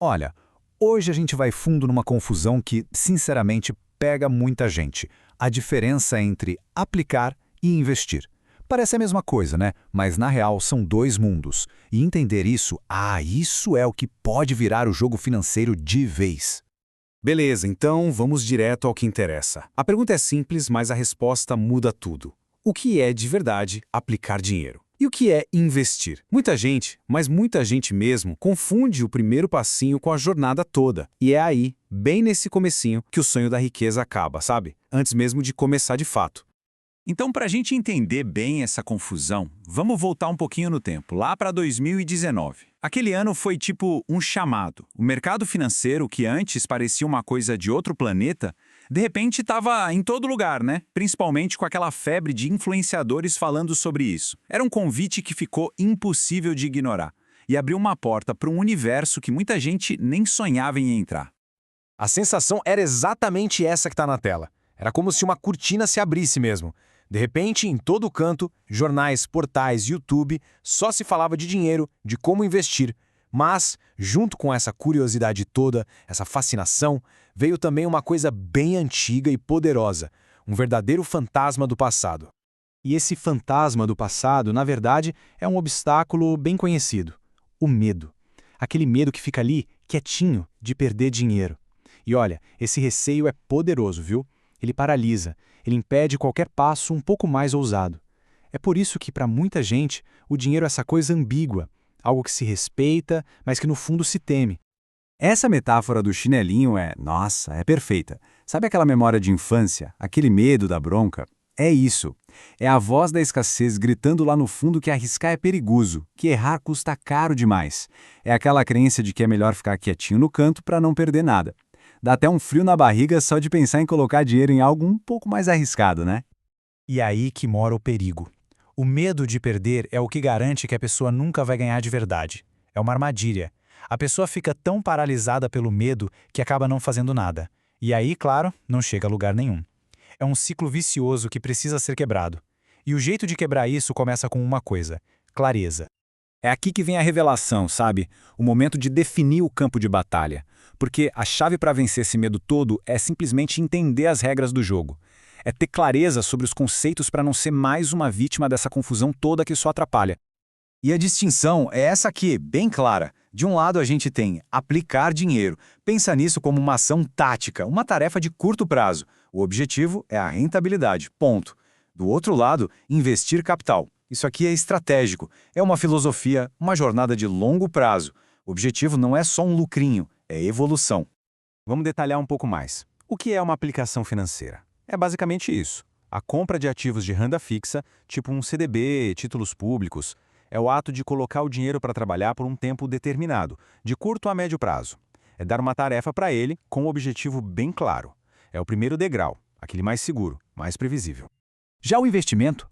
Olha, hoje a gente vai fundo numa confusão que, sinceramente, pega muita gente. A diferença entre aplicar e investir. Parece a mesma coisa, né? Mas na real são dois mundos. E entender isso, isso é o que pode virar o jogo financeiro de vez. Beleza, então vamos direto ao que interessa. A pergunta é simples, mas a resposta muda tudo. O que é de verdade aplicar dinheiro? E o que é investir? Muita gente, mas muita gente mesmo, confunde o primeiro passinho com a jornada toda. E é aí, bem nesse comecinho, que o sonho da riqueza acaba, sabe? Antes mesmo de começar de fato. Então, para a gente entender bem essa confusão, vamos voltar um pouquinho no tempo, lá para 2019. Aquele ano foi tipo um chamado. O mercado financeiro, que antes parecia uma coisa de outro planeta, de repente estava em todo lugar, né? Principalmente com aquela febre de influenciadores falando sobre isso. Era um convite que ficou impossível de ignorar e abriu uma porta para um universo que muita gente nem sonhava em entrar. A sensação era exatamente essa que está na tela. Era como se uma cortina se abrisse mesmo. De repente, em todo canto, jornais, portais, YouTube, só se falava de dinheiro, de como investir. Mas, junto com essa curiosidade toda, essa fascinação, veio também uma coisa bem antiga e poderosa, um verdadeiro fantasma do passado. E esse fantasma do passado, na verdade, é um obstáculo bem conhecido: o medo. Aquele medo que fica ali, quietinho, de perder dinheiro. E olha, esse receio é poderoso, viu? Ele paralisa, ele impede qualquer passo um pouco mais ousado. É por isso que, para muita gente, o dinheiro é essa coisa ambígua, algo que se respeita, mas que no fundo se teme. Essa metáfora do chinelinho é perfeita. Sabe aquela memória de infância, aquele medo da bronca? É isso. É a voz da escassez gritando lá no fundo que arriscar é perigoso, que errar custa caro demais. É aquela crença de que é melhor ficar quietinho no canto para não perder nada. Dá até um frio na barriga só de pensar em colocar dinheiro em algo um pouco mais arriscado, né? E aí que mora o perigo. O medo de perder é o que garante que a pessoa nunca vai ganhar de verdade. É uma armadilha. A pessoa fica tão paralisada pelo medo que acaba não fazendo nada. E aí, claro, não chega a lugar nenhum. É um ciclo vicioso que precisa ser quebrado. E o jeito de quebrar isso começa com uma coisa: clareza. É aqui que vem a revelação, sabe? O momento de definir o campo de batalha. Porque a chave para vencer esse medo todo é simplesmente entender as regras do jogo. É ter clareza sobre os conceitos para não ser mais uma vítima dessa confusão toda que só atrapalha. E a distinção é essa aqui, bem clara. De um lado a gente tem aplicar dinheiro. Pensa nisso como uma ação tática, uma tarefa de curto prazo. O objetivo é a rentabilidade, ponto. Do outro lado, investir capital. Isso aqui é estratégico, é uma filosofia, uma jornada de longo prazo. O objetivo não é só um lucrinho, é evolução. Vamos detalhar um pouco mais. O que é uma aplicação financeira? É basicamente isso. A compra de ativos de renda fixa, tipo um CDB, títulos públicos, é o ato de colocar o dinheiro para trabalhar por um tempo determinado, de curto a médio prazo. É dar uma tarefa para ele com um objetivo bem claro. É o primeiro degrau, aquele mais seguro, mais previsível. Já o investimento?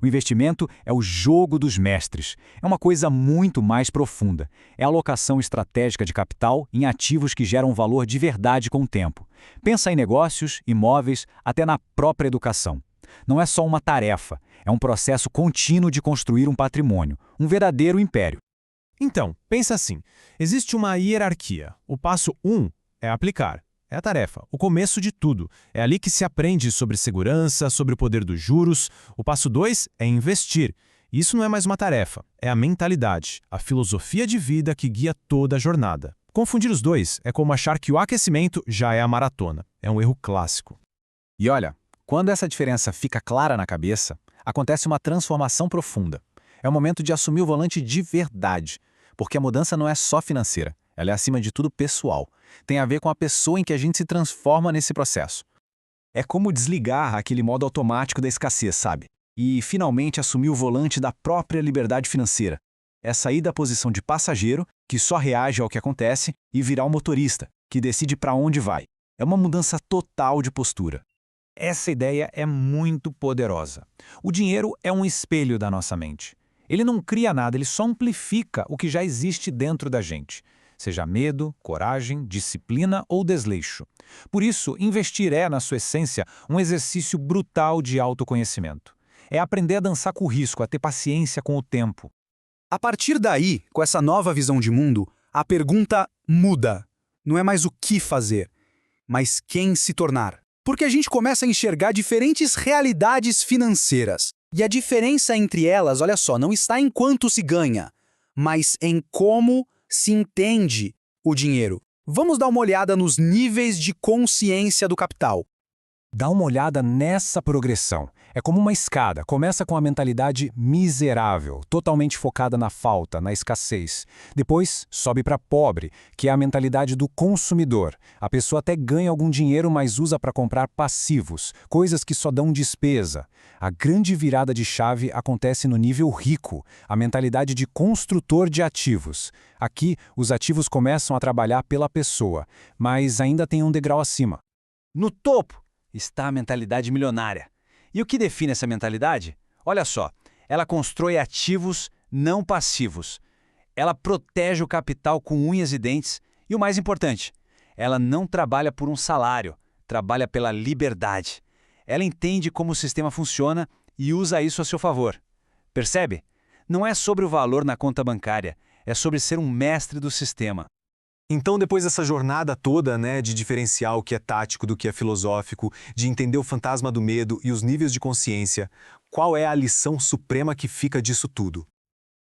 O investimento é o jogo dos mestres. É uma coisa muito mais profunda. É a alocação estratégica de capital em ativos que geram valor de verdade com o tempo. Pensa em negócios, imóveis, até na própria educação. Não é só uma tarefa, é um processo contínuo de construir um patrimônio, um verdadeiro império. Então, pensa assim, existe uma hierarquia. O passo 1 é aplicar. É a tarefa, o começo de tudo. É ali que se aprende sobre segurança, sobre o poder dos juros. O passo 2 é investir. Isso não é mais uma tarefa, é a mentalidade, a filosofia de vida que guia toda a jornada. Confundir os dois é como achar que o aquecimento já é a maratona. É um erro clássico. E olha, quando essa diferença fica clara na cabeça, acontece uma transformação profunda. É o momento de assumir o volante de verdade, porque a mudança não é só financeira, ela é acima de tudo pessoal. Tem a ver com a pessoa em que a gente se transforma nesse processo. É como desligar aquele modo automático da escassez, sabe? E finalmente assumir o volante da própria liberdade financeira. É sair da posição de passageiro, que só reage ao que acontece, e virar o motorista, que decide para onde vai. É uma mudança total de postura. Essa ideia é muito poderosa. O dinheiro é um espelho da nossa mente. Ele não cria nada, ele só amplifica o que já existe dentro da gente. Seja medo, coragem, disciplina ou desleixo. Por isso, investir é, na sua essência, um exercício brutal de autoconhecimento. É aprender a dançar com o risco, a ter paciência com o tempo. A partir daí, com essa nova visão de mundo, A pergunta muda. Não é mais o que fazer, mas quem se tornar. Porque a gente começa a enxergar diferentes realidades financeiras. E a diferença entre elas, olha só, não está em quanto se ganha, mas em como se entende o dinheiro. Vamos dar uma olhada nos níveis de consciência do capital. Dá uma olhada nessa progressão. É como uma escada. Começa com a mentalidade miserável, totalmente focada na falta, na escassez. Depois, sobe para pobre, que é a mentalidade do consumidor. A pessoa até ganha algum dinheiro, mas usa para comprar passivos, coisas que só dão despesa. A grande virada de chave acontece no nível rico, a mentalidade de construtor de ativos. Aqui, os ativos começam a trabalhar pela pessoa, mas ainda tem um degrau acima. No topo está a mentalidade milionária. E o que define essa mentalidade? Olha só, ela constrói ativos não passivos. Ela protege o capital com unhas e dentes. E o mais importante, ela não trabalha por um salário, trabalha pela liberdade. Ela entende como o sistema funciona e usa isso a seu favor. Percebe? Não é sobre o valor na conta bancária, é sobre ser um mestre do sistema. Então, depois dessa jornada toda, de diferenciar o que é tático do que é filosófico, de entender o fantasma do medo e os níveis de consciência, qual é a lição suprema que fica disso tudo?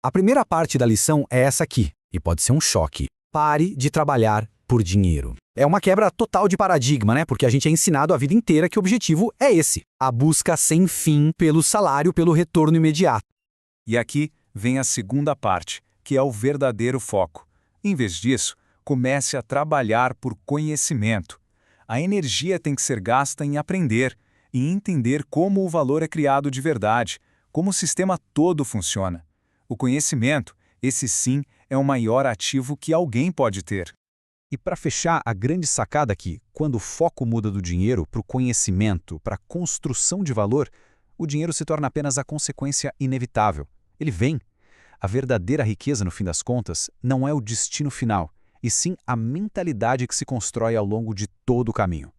A primeira parte da lição é essa aqui, e pode ser um choque. Pare de trabalhar por dinheiro. É uma quebra total de paradigma, Porque a gente é ensinado a vida inteira que o objetivo é esse: a busca sem fim pelo salário, pelo retorno imediato. E aqui vem a segunda parte, que é o verdadeiro foco. Em vez disso, comece a trabalhar por conhecimento. A energia tem que ser gasta em aprender e entender como o valor é criado de verdade, como o sistema todo funciona. O conhecimento, esse sim, é o maior ativo que alguém pode ter. E para fechar, a grande sacada aqui, quando o foco muda do dinheiro para o conhecimento, para a construção de valor, o dinheiro se torna apenas a consequência inevitável. Ele vem. A verdadeira riqueza, no fim das contas, não é o destino final, e sim a mentalidade que se constrói ao longo de todo o caminho.